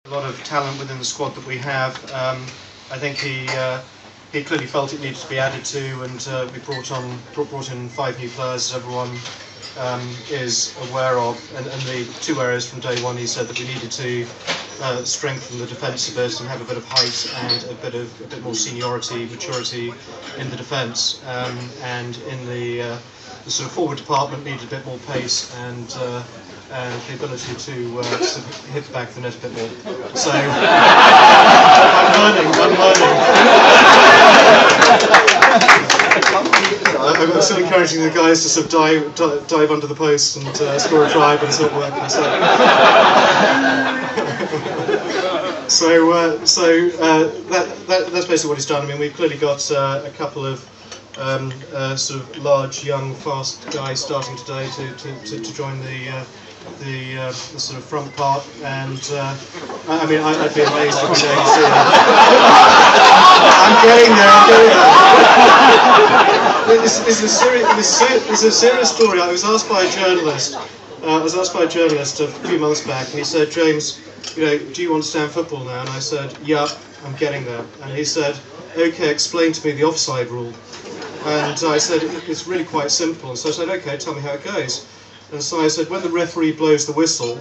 A lot of talent within the squad that we have. I think he clearly felt it needed to be added to, and we brought in 5 new players that everyone is aware of. And the 2 areas from day one, he said that we needed to strengthen the defence a bit and have a bit of height and a bit more seniority, maturity in the defence, and in the sort of forward department needed a bit more pace and the ability to sort of hit the back of the net a bit more. So I'm learning. I'm still encouraging the guys to sort of dive under the post and score a try, but it's not working. So that's basically what he's done. I mean, we've clearly got a couple of sort of large, young, fast guys starting today to join the sort of front part, and I mean, I'd be amazed if we don't see that. I'm getting there. This is a serious story. I was asked by a journalist. A few months back, and he said, "James, you know, do you understand football now?" And I said, "Yeah, I'm getting there." And he said, "Okay, explain to me the offside rule." And I said, "It's really quite simple." And so I said, "Okay, tell me how it goes." And so I said, when the referee blows the whistle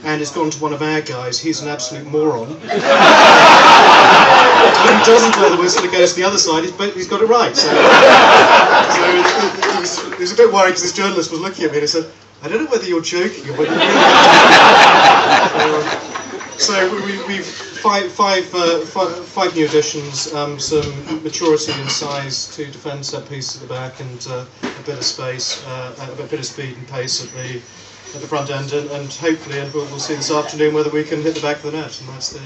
and it's gone to one of our guys, he's an absolute moron. When he doesn't blow the whistle, it goes to the other side, he's got it right. So he was a bit worried because this journalist was looking at me and he said, "I don't know whether you're joking or whether you really are." So we've five new additions, some maturity and size to defend set piece at the back, and a bit of space, a bit of speed and pace at the front end, and hopefully, and we'll see this afternoon whether we can hit the back of the net, and that's the.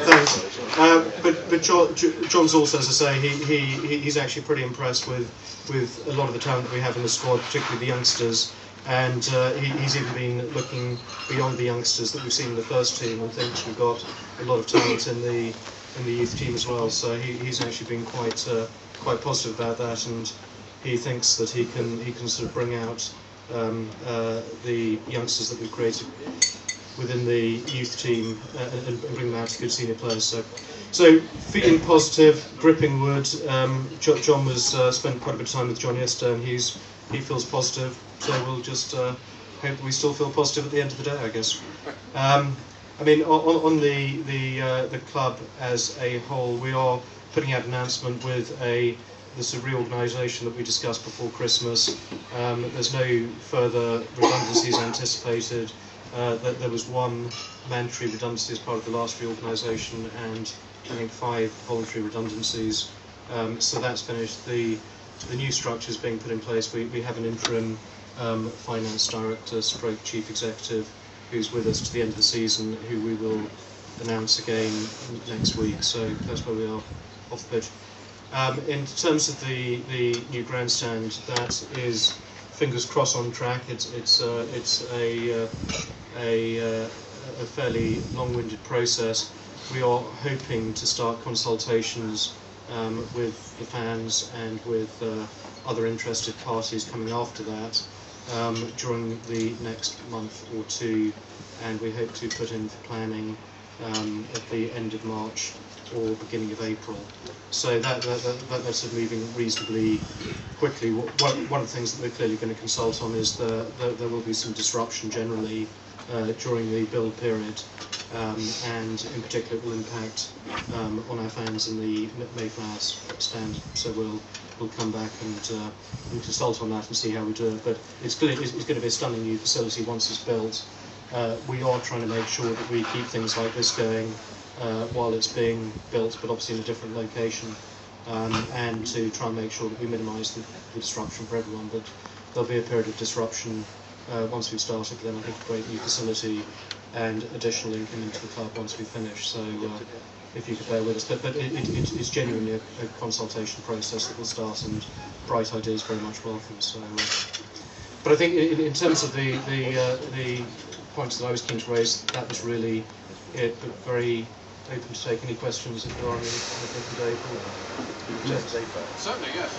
Thanks. But John's also, as I say, he's actually pretty impressed with a lot of the talent that we have in the squad, particularly the youngsters, and he's even been looking beyond the youngsters that we've seen in the first team, and thinks we've got a lot of talent in the youth team as well. So he's actually been quite positive about that, and he thinks that he can sort of bring out the youngsters that we've created within the youth team and bring them out to good senior players. So feeling positive, gripping wood. John was spent quite a bit of time with John yesterday, and he feels positive. So we'll just hope we still feel positive at the end of the day, I guess. I mean, on the club as a whole, we are putting out an announcement with the sort of reorganisation that we discussed before Christmas. There's no further redundancies anticipated. There was 1 mandatory redundancy as part of the last reorganisation, and I think 5 voluntary redundancies. So that's finished. The new structure is being put in place. We have an interim finance director, stroke chief executive, who's with us to the end of the season, who we will announce again next week. So that's where we are off the pitch. In terms of the new grandstand, that is, fingers crossed, on track. It's a fairly long-winded process. We are hoping to start consultations with the fans and with other interested parties coming after that during the next month or 2, and we hope to put in for planning at the end of March or beginning of April. So that's sort of moving reasonably quickly. One of the things that we're clearly going to consult on is there will be some disruption generally during the build period, and in particular it will impact on our fans in the Mayflower stand. So we'll come back and consult on that and see how we do it. But it's going to be a stunning new facility once it's built. We are trying to make sure that we keep things like this going while it's being built, but obviously in a different location, and to try and make sure that we minimise the disruption for everyone. But there'll be a period of disruption once we've started, then I think a great new facility and additional income into the club once we finish. So if you could bear with us, but it's genuinely a consultation process that will start, and bright ideas very much welcome. So, but I think in terms of the points that I was keen to raise, that was really it. But very open to take any questions if there are any. Certainly, yes.